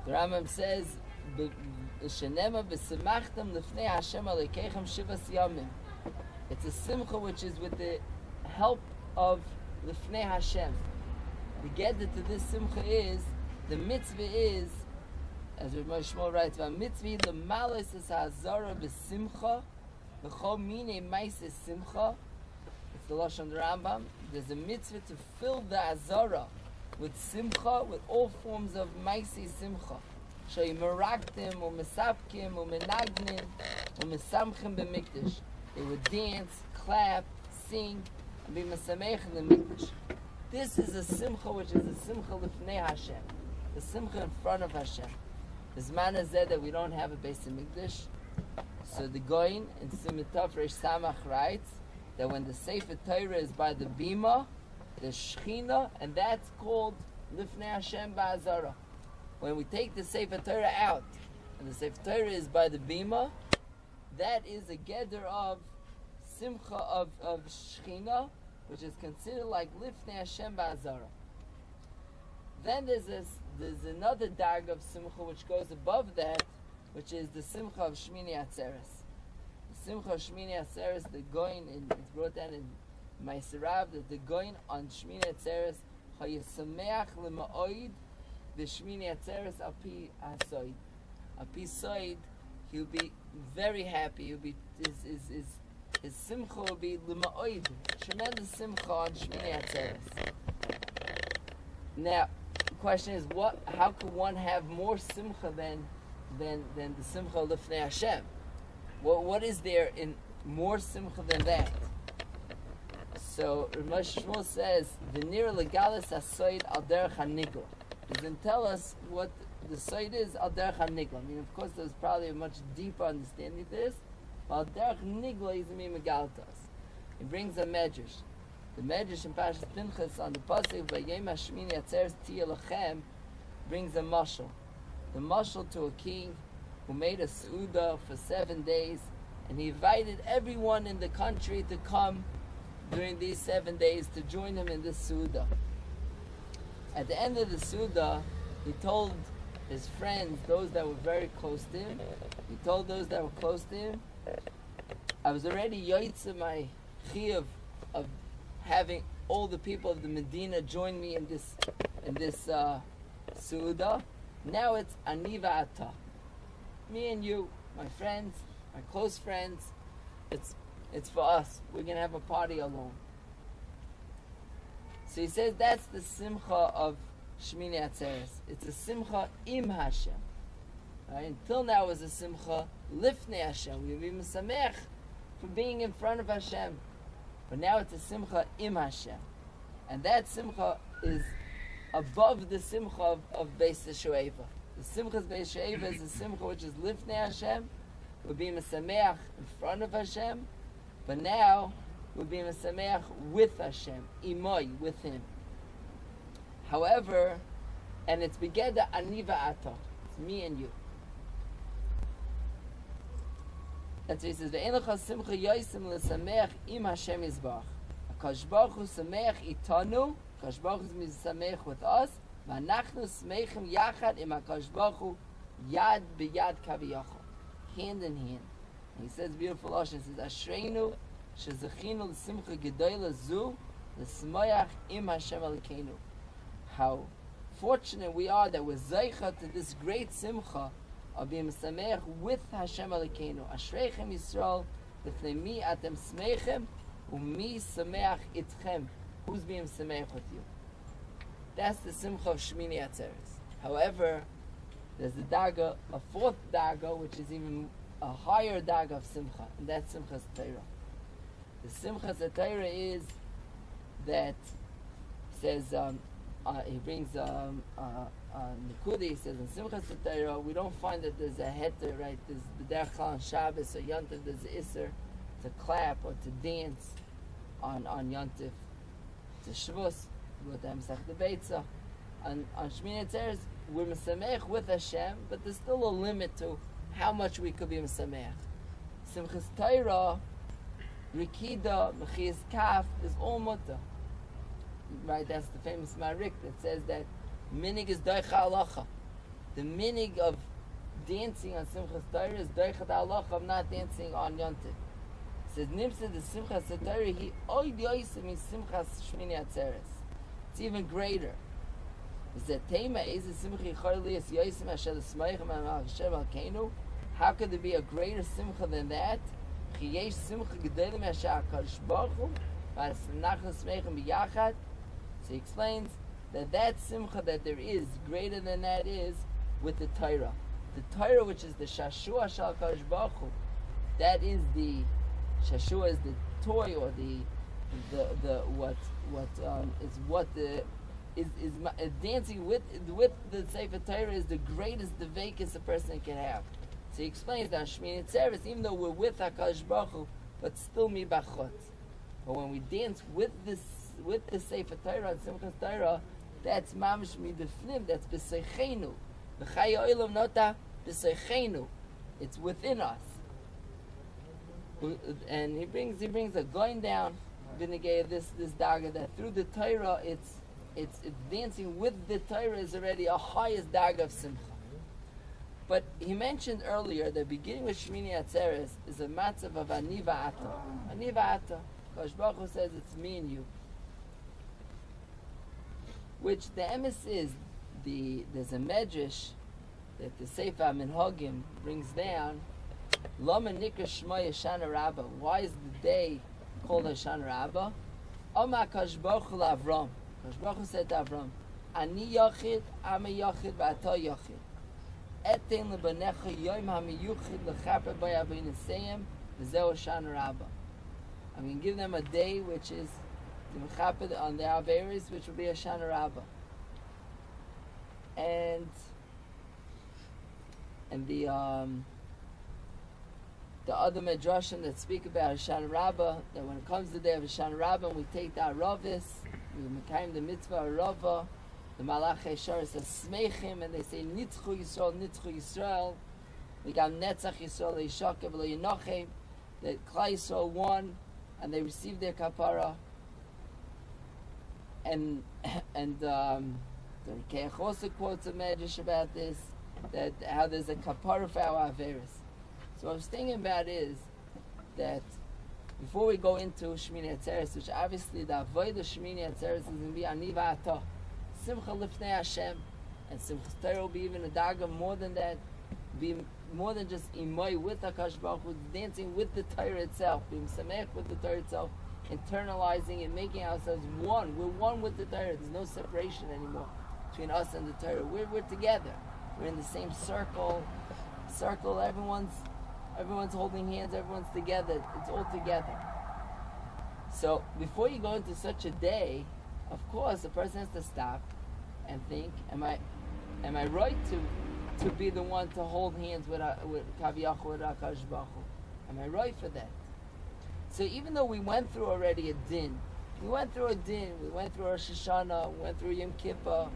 The Rambam says, "Shenema v'simachtem lifnei Hashem alekeichem shivas yamim." It's a simcha which is with the help of lifnei Hashem. The get to this simcha is, the mitzvah is, as Rabbi Shmuel writes, "Mitzvah the malos is hazara v'simcha v'chol mine ma'ases simcha." It's the lashon of the Rambam. There's a mitzvah to fill the hazara with simcha, with all forms of ma'ases simcha. Shei meraktim u'mesapkim u'menagnim u'mesamchim b'mikdash. They would dance, clap, sing, and be mesamech in the mikdash. This is a simcha which is a simcha lifnei Hashem, the simcha in front of Hashem. This man has said that we don't have a base in mikdash, so the Goin in Simitov Reish Samach writes that when the Sefer Torah is by the bima, the Shechina, and that's called lifnei Hashem ba'azara. When we take the Sefer Torah out, and the Sefer Torah is by the bima, that is a gather of simcha of Shechina, which is considered like lifnei Hashem ba'azara. Then there's another dag of simcha which goes above that, which is the simcha of Shmini Atzeres. The simcha of Shmini Atzeres, the Goin, it's brought down in Maiserav, that the Goin on Shmini Atzeres, Chayisameach lema'oid, the Shmini Atzeres api hasoid. Api soid, he'll be very happy. He'll be his simcha will be lema'oid, tremendous simcha on Shmini Atzeres. Now, the question is, how could one have more simcha than the simcha lifnei Hashem? What is there in more simcha than that? So Rav Shmuel says, "V'nir legalis hasoid al derech hanigla." He doesn't tell us what the soid is al derech hanigla. I mean, of course, there's probably a much deeper understanding to this. But al derech nigla is mean megaltas. He brings a medrash. The medrash in Parshas Pinchas on the pasuk Vayem Hashmini Atzeres Tiyeh Lachem brings a mashal. The mashal to a king who made a seuda for 7 days, and he invited everyone in the country to come during these 7 days to join him in this seuda. At the end of the seuda, he told his friends, those that were very close to him, I was already yoitze my chiyuv of having all the people of the Medina join me in this seuda. Now it's ani va'ata, me and you, my friends, my close friends. It's for us. We're gonna have a party alone. So he says that's the simcha of Shmini Atzeres. It's a simcha im Hashem. Right? Until now it was a simcha lifnei Hashem. We were mesamech for being in front of Hashem. But now it's a simcha im Hashem. And that simcha is above the simcha of Beis Shoeva. The simcha's Beis Shoeva is the simcha which is lifnei Hashem. We're being mesameach in front of Hashem. But now we're being mesameach with Hashem, imoy, with Him. However, and it's begeda ani va'ata. It's me and you. That's why he says, "Ve'en lecha simcha yosim lesameach im Hashem yizbach." HaKadosh Baruch Hu sameach itanu. HaKadosh Baruch Hu is sameach with us. V'anachnu smeichim yachad im HaKadosh Baruch Hu yad b'yad kaviyachol, hand in hand. And he says beautiful lashon. He says, "Ashreinu shezachinu l'simcha gedola zu l'smoyach im Hashem Elokeinu." How fortunate we are that we're zeicha to this great simcha of being sameach with Hashem Elokeinu. Ashreichem Yisrael, b'fnei mi atem smeichem, u'mi sameach itchem. Who's being sameach with you? That's the simcha of Shmini Atzeres. However, there's a daga, a fourth daga, which is even a higher daga of simcha, and that's Simchas Torah. The Simchas Torah is that says he brings Nikuda. He says in Simchas Torah we don't find that there's a heter, right? There's the Derech on Shabbos or Yontif. There's a Isser to clap or to dance on Yontif. To Shavuos, we go to Masech the Beitza. On Shmini Atzeres we're mesamech with Hashem, but there's still a limit to how much we could be mesamech. Simchas Torah, Rikida, Mechias Kaf is all mutter. Right, that's the famous Marik that says that minig is doicha halacha. the meaning of dancing on Simchas Torah is doichat halacha of not dancing on Yontif. It says nimsa the Simchas Torah he oid yoisim in Simchas Shmini Atzeres. It's even greater. It says tema is a simcha chaylias yoisim asher l'smeichem al Hashem al Keinu. How could there be a greater simcha than that? Chiyesh simcha gedolim asher HaKadosh Baruch Hu v'asnachas smeichem b'yachad. So he explains that simcha that there is greater than that is with the Torah. The Torah, which is the Shashua Shal HaKadosh Baruch Hu, that is the Shashua is the toy or is dancing with the Sefer Torah is the greatest devekis a person can have. So he explains that Shmini Atzeres, even though we're with HaKadosh Baruch Hu, but still mi bachot. But when we dance with the Sefer Torah and Simchas Torah, that's mamish mi b'fnim, that's b'seichenu. B'chaya olam nota b'seichenu. It's within us. And he brings a going down vinegay this daga that through the Torah it's dancing with the Torah is already a highest daga of simcha. But he mentioned earlier the beginning with Shmini Atzeres is a matzav of aniva ata. Aniva ata. Kosh Baruch Hu says it's me and you. Which the emes is there's a medrash that the Sefer Minhagim brings down. Lama nikra shma Hoshanah Rabbah. Why is the day called Hoshanah Rabbah? Oma Kosh Baruch Hu Avram. Kosh Baruch Hu said to Avram, Ani yachid, Ame yachid, V'ata yachid. Etin lebanecha yom hamiyuchid lechaper b'yabein nesayim v'zeh Hoshanah Rabbah. I'm going to give them a day which is the mechaper on the Averis, which will be Hoshanah Rabbah. And the other medrashim that speak about Hoshanah Rabbah, that when it comes the day of Hoshanah Rabbah, we take the Aravis, we make the mitzvah Aravah, the Malachei Shor says Smeichim, and they say Nitzchu Yisrael. We got Netzach Yisrael, Yishakev, Yinochem, that Klal Yisrael won, and they received their kapara. And the Rikeach also quotes a medrash about this, that how there's a kapara for our averis. So what I was thinking about is that before we go into Shmini Atzeres, which obviously the avoid of Shmini Atzeres is going to be aniva ata, simcha lifnei Hashem, and simcha Torah will be even a daga more than that, be more than just imoy with HaKadosh Baruch Hu, dancing with the Torah itself, being samech with the Torah itself, internalizing and making ourselves one. We're one with the Torah. There's no separation anymore between us and the Torah. We're together. We're in the same circle. Everyone's holding hands. Everyone's together. It's all together. So before you go into such a day, of course, a person has to stop and think: Am I right to be the one to hold hands with Kaviyach with HaKadosh Baruch Hu? Am I right for that? So even though we went through already a din, we went through Rosh Hoshanah, we went through Yom Kippur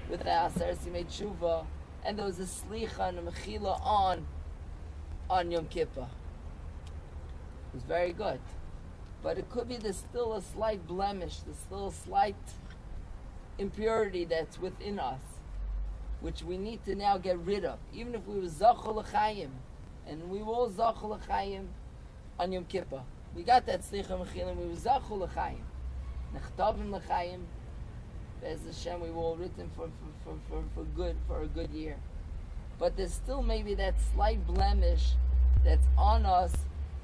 with the Aser Simei Tshuva, and there was a Slicha and a Mechila on Yom Kippur. It was very good. But it could be there's still a slight blemish, there's still a slight impurity that's within us, which we need to now get rid of. Even if we were Zachol L'chaim, and we were all Zachol L'chaim on Yom Kippur. We got that Slicha Mechilim, we were Zachol L'chaim. Nechtavim L'chaim, Be'ez Hashem, we were all written for a good year. But there's still maybe that slight blemish that's on us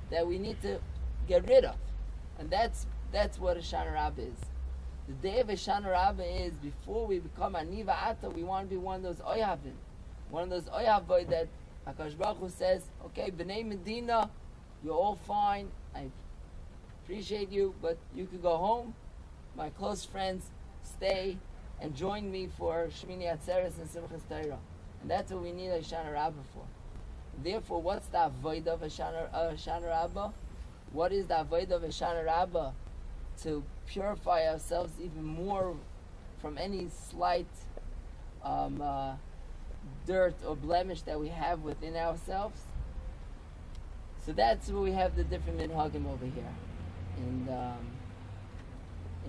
that we need to get rid of. And that's what Hoshanah Rabbah is. The day of Hoshanah Rabbah is, before we become Aniva Ata, we want to be one of those Oyhavim. One of those Oyhavoy that HaKadosh Baruch Hu says, okay, B'nai Medina, you're all fine, I appreciate you, but you could go home. My close friends, stay and join me for Shmini Atzeres and Simchas Torah. And that's what we need Hoshanah Rabbah for. Therefore, what's the avoid of Hoshanah Rabbah? What is the avoid of Hoshanah Rabbah? To purify ourselves even more from any slight dirt or blemish that we have within ourselves. So that's where we have the different minhagim over here. In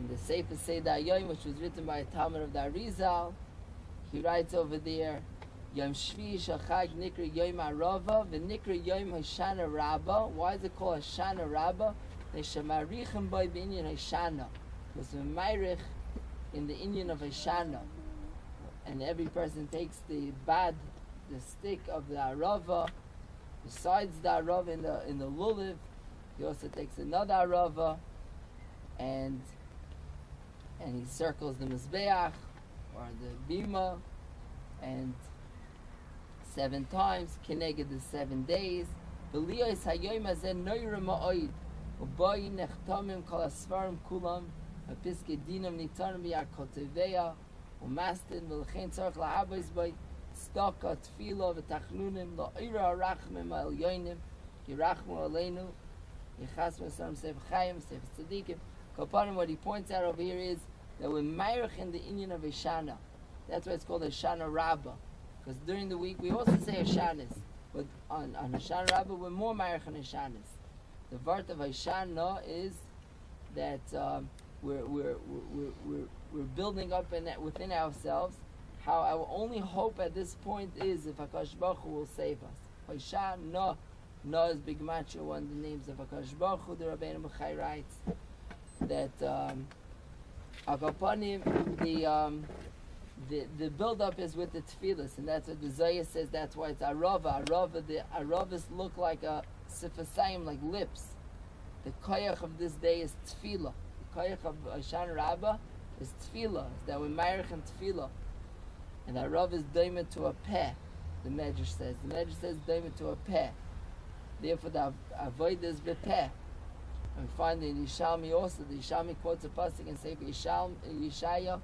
the Sefer Seder Yom, which was written by a Talmud of the Arizal, he writes over there Yom Shvi Shachag Nikra Yom Arava, V'Nikra Yom Hoshanah Rabbah. Why is it called Hoshanah Rabbah? They Shemarichem by the Indian Hoshanah. Because we're Meirich in the Indian of Hoshanah. And every person takes the bad, the stick of the Arava, besides the Arava in the Lulav, he also takes another Arava, and he circles the Mizbeach, or the Bima, and 7 times, Keneged the 7 days. V'liyos hayoyim hazeh noyra ma'od, u'boi nechtamim kol asfarim kulam, v'piskei dinam nitanim b'yarkoteveya, u'mastin v'lechein tzarech la'habos boi, tzedakah, tefillah, v'tachnunim, la'ira harachmim ha'elyonim, yirachmu aleinu, yichasmu esarim sefer chayim, sefer tzadikim. Kapanim, what he points out over here is that we're Meirich in the Indian of Hoshanah. That's why it's called Hoshanah Rabbah. Because during the week we also say Hoshanahs, but on Hoshanah Rabbah we're more Meirich in Hoshanahs. The vart of Hoshanah is that we're building up within ourselves. How our only hope at this point is if HaKadosh Baruch Hu will save us. Hoshanah, Na is Big Macho, one of the names of HaKadosh Baruch Hu. The Rabbeinu B'chai writes that Akapanim, the build-up is with the tefillas, and that's what the Zohar says. That's why it's Arava. The Aravas look like a sifasayim, like lips. The koyach of this day is tefillah. The koyach of Hoshanah Rabbah is tefillah. It's that we're Meirich and tefillah. And the Arav is doimed to a peh, the Medrash says. The Medrash says doimed to a peh. Therefore the avoid is bepeh. And we find in Yishalmi also, the Yishalmi quotes a pasuk and says Yishaya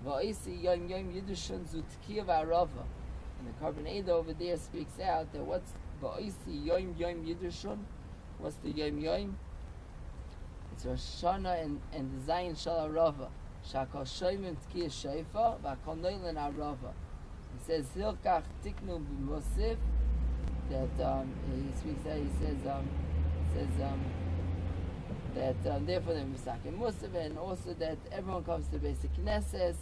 Va'isi Yom Yom Yidushun Zutkiya V'Arava. And the Carbon Ada over there speaks out that what's Va'isi Yom Yom Yidushun? What's the Yom Yom? It's Hoshanah and the Zayin Shal Arava. Shakal Shoymim Tkiya Shaifa V'Akal Noilan Arava. He says Hilkach Tiknu B'Mosif, that he speaks out, he says that therefore they're Misakim Musaf, and also that everyone comes to basic Knesses.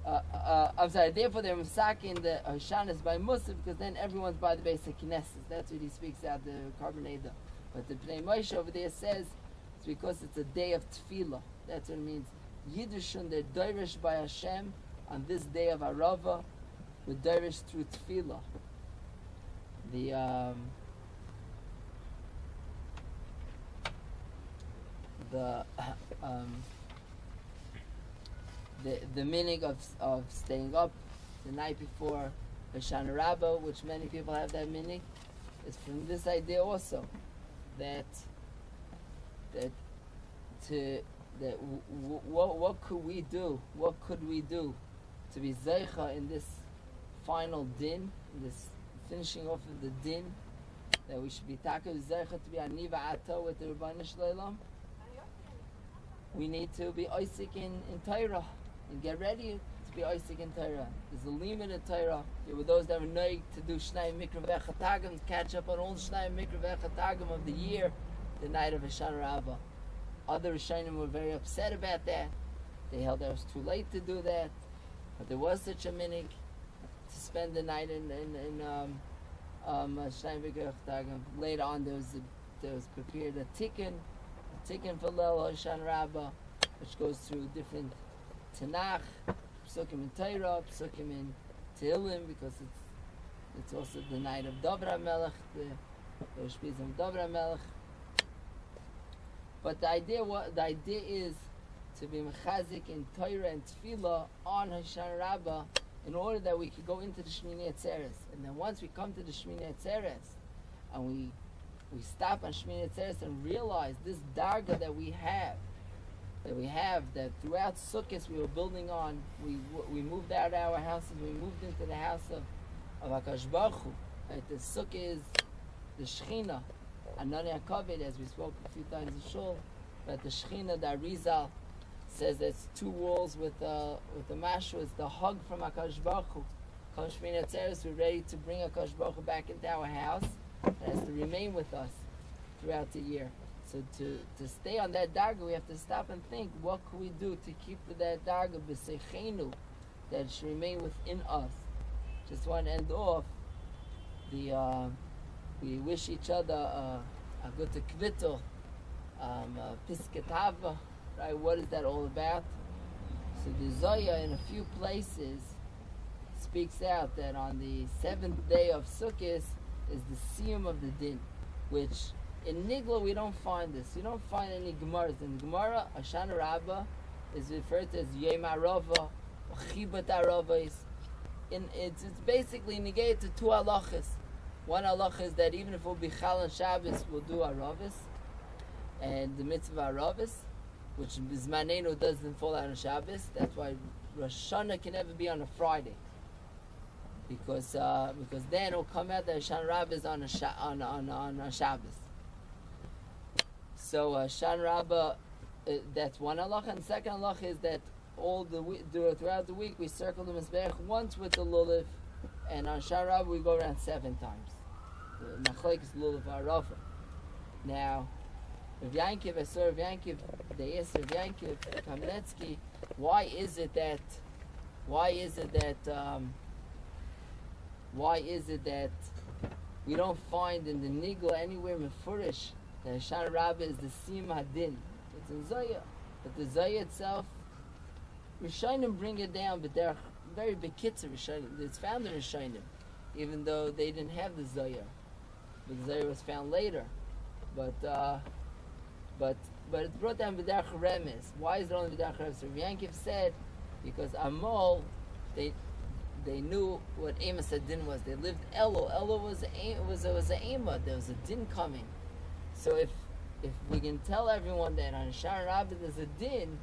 I'm sorry, therefore they're Misakim the Hoshanahs by Musaf, because then everyone's by the basic Knesses. That's what he speaks out, the Carbonada. But the Pnei Moshe over there says it's because it's a day of Tefillah. That's what it means. Yiddushun, they're Doirish by Hashem on this day of Arava, we're Doirish through Tefillah. The meaning of staying up the night before Hoshanah Rabbah, which many people have that meaning, is from this idea also that what could we do? What could we do to be zeicha in this final din, in this finishing off of the din, that we should be taka zeicha to be aniva ato with the Rebbeinu Shleilam? We need to be oisik in Torah and get ready to be oisik in Torah. There's a limit in Torah. There were those that were noig to do Shnai Mikra V'Chatagim, to catch up on all Shnai Mikra V'Chatagim of the year, the night of Hoshanah Rabbah. Other Rishonim were very upset about that. They held that it was too late to do that. But there was such a minig to spend the night in Shnai Mikra V'Chatagim. Later on there was prepared a tikkun for Lel Hoshanah Rabbah, which goes through different Tanakh, Psukim in Torah, Psukim in Tehillim, because it's also the night of David HaMelech, the Shpizim of David HaMelech. But the idea is to be mechazik in Torah and Tefillah on Hoshanah Rabbah in order that we could go into the Shmini Atzeres. And then once we come to the Shmini Atzeres and we stop on Shmini Atzeres and realize this darga that we have, that throughout Sukkot we were building on. We moved out of our houses, we moved into the house of HaKadosh Baruch Hu. Right? The Sukkah is the Shechina, Anani HaKavod, as we spoke a few times in Shul. But the Shechina, the Arizal, says that it's 2 walls with the mashua. It's the hug from HaKadosh Baruch Hu. Come Shmini Atzeres, we're ready to bring HaKadosh Baruch Hu back into our house. It has to remain with us throughout the year. So to stay on that darga, we have to stop and think, what can we do to keep that darga b'seichenu, that it should remain within us. just want to end off the we wish each other a good kvittel, pisketava, right? What is that all about? So the Zoya in a few places speaks out that on the 7th day of Sukkot is the siyum of the din, which in Nigla we don't find this. You don't find any Gemaras. In the Gemara, Hoshanah Rabbah is referred to as Yom Arava or Chibat Aravos. It's basically negated to two halachas. One halacha is that even if we'll be Chal on Shabbos, we'll do Aravos, and the mitzvah Aravos, which Bizmanenu doesn't fall out on Shabbos. That's why Rosh Hashanah can never be on a Friday, because then it'll come out that Hoshanah Rabbah is on a Shabbos. So Hoshanah Rabbah, that's one halacha, and the second halacha is that throughout the week we circle the Mizbeach once with the lulav, and on Hoshanah Rabbah we go around 7 times. The Machlek is lulav Arava. Now, Rav Yankiv, I saw Rav Yankiv, they asked Rav Yankiv Kamenetsky, why is it that we don't find in the Nigla anywhere mefurish that Hoshanah Rabbah is the Siyum Hadin? It's in Zoya, but the Zoya itself, Rishonim bring it down, but they're very bekitzer Rishonim. It's found in Rishonim, even though they didn't have the Zoya. But the Zoya was found later. But it's brought down b'derech remes. Why is it only b'derech remes? So Yankiv said because Amol, they knew what Amos Adin was. They lived Elo. Elo was an Ema. There was a din coming. So if we can tell everyone that on Hoshanah Rabbah there's a din,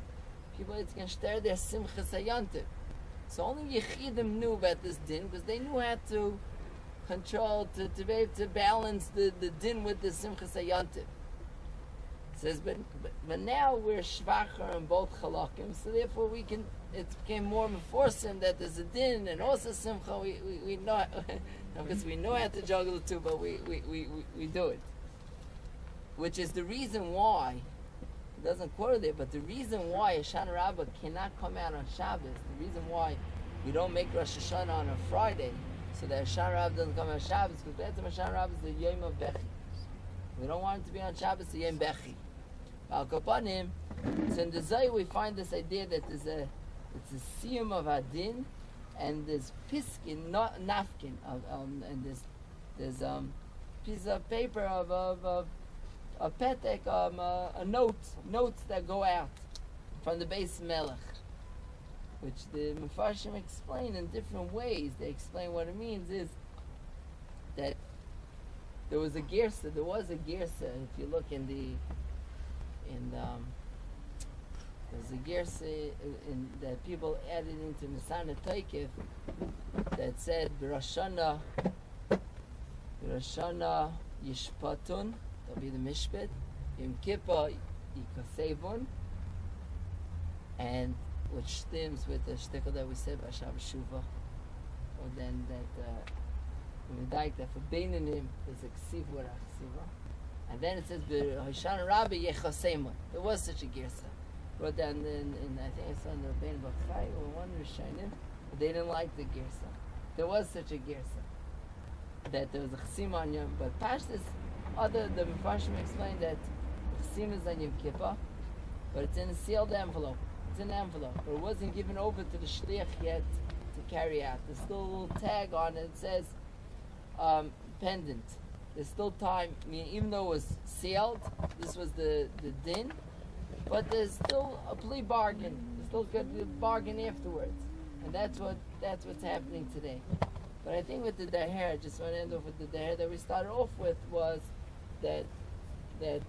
people it's going to stare their simchas hayantiv. So only Yechidim knew about this din because they knew how to control, to be able to balance the din with the simchas hayantiv. Says, but now we're shvacher in both halakim, so therefore it became more enforcing that there's a din and also simcha. We know, because we know how to juggle the two, but we do it. Which is the reason why, it doesn't quote it, but the reason why Hoshanah Rabbah cannot come out on Shabbos, the reason why we don't make Rosh Hashanah on a Friday, so that Hoshanah Rabbah doesn't come out on Shabbos, because that's Hoshanah Rabbah is the Yom of Bechi. We don't want it to be on Shabbos, the Yom Bechi. Al Kapanim, so in the Zay we find this idea that it's a siyum of Adin, and there's piskin, not nafkin, and there's piece of paper of a petek, a notes that go out from the base melech, which the Mefarshim explain in different ways. They explain what it means is that there was a gersa. If you look there's a gersa that people added into Masana Taikif that said B'Roshana Yishpatun, that'll be the Mishpet, Yom Kippur Yikasevun, and which stems with the shtickle that we said by Shabbos Shuvah, or then that we like that for Beinanim there's a ksiv with a ksiva. And then it says, Hoshanah Rabbah Yechasemun. There was such a girsa. Wrote down in I think I saw in the Rabbeinu Bachai or one Rishonim, but they didn't like the girsa. There was such a girsa. That there was a chsim on Yom, but Pashtas, the Mefarshim explained that chsim is on Yom Kippur, but it's in a sealed envelope. It's in an envelope, but it wasn't given over to the shliach yet to carry out. There's still a little tag on it. It says pendant. There's still time. I mean, even though it was sealed, this was the din, but there's still a plea bargain. There's still a bargain afterwards, and that's what's happening today. But I think with the daher, I just want to end off with the daher that we started off with was that there's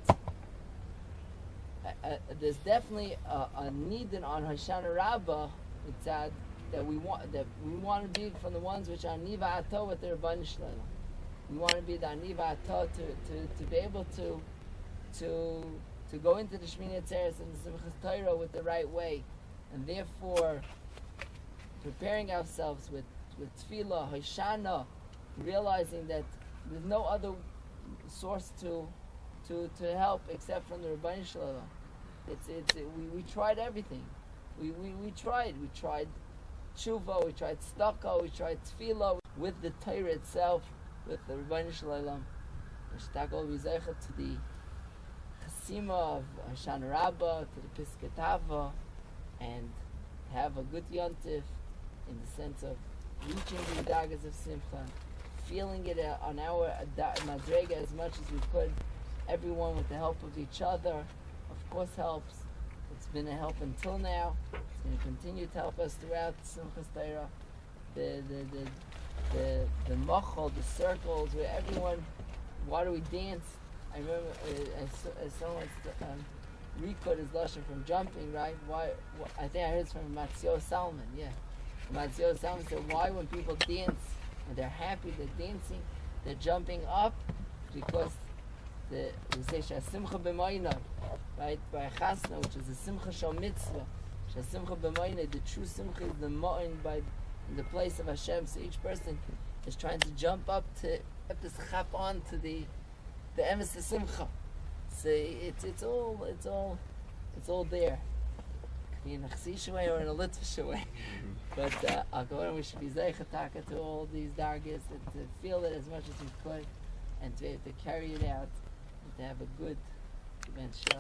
definitely a need on Hoshanah Rabbah. It's that we want to be from the ones which are niva ato with their Rebbeinu Shalom. We want to be the aniva ato to be able to go into the Shmini Atzeres and the Simchas Torah with the right way, and therefore preparing ourselves with tefillah, Hoshanah, realizing that there's no other source to help except from the Rebbeinu Shalom. We tried everything. We tried tshuva, we tried tzedakah, we tried tefillah with the Torah itself, with the Rebbeinu Shalom. We'll be zeicha to the Chasima of Hoshanah Rabbah, to the Piskatava, and have a good yontif in the sense of reaching the dagas of Simcha, feeling it on our madrega as much as we could. Everyone with the help of each other, of course, helps. It's been a help until now. It's going to continue to help us throughout Simchas Torah. The machal, the circles where everyone. Why do we dance? I remember as someone Rikud is lashon from jumping, right? Why? I think I heard it's from Matzio Salman. Yeah, Matzio Salman said, why when people dance and they're happy, they're dancing, they're jumping up, because we say Shasimcha b'mayna, right? By Chasna, which is the Simcha Shal Mitzvah. Shasimcha b'mayna, the true Simcha is the ma'in in the place of Hashem. So each person is trying to jump up to chap on to the emes of Simcha. So it's all there. Could be in a Chassidische way or in a Litvische way. But I'll go on. We should be zeichataka to all these dargis and to feel it as much as we could, and to carry it out, and to have a good event show.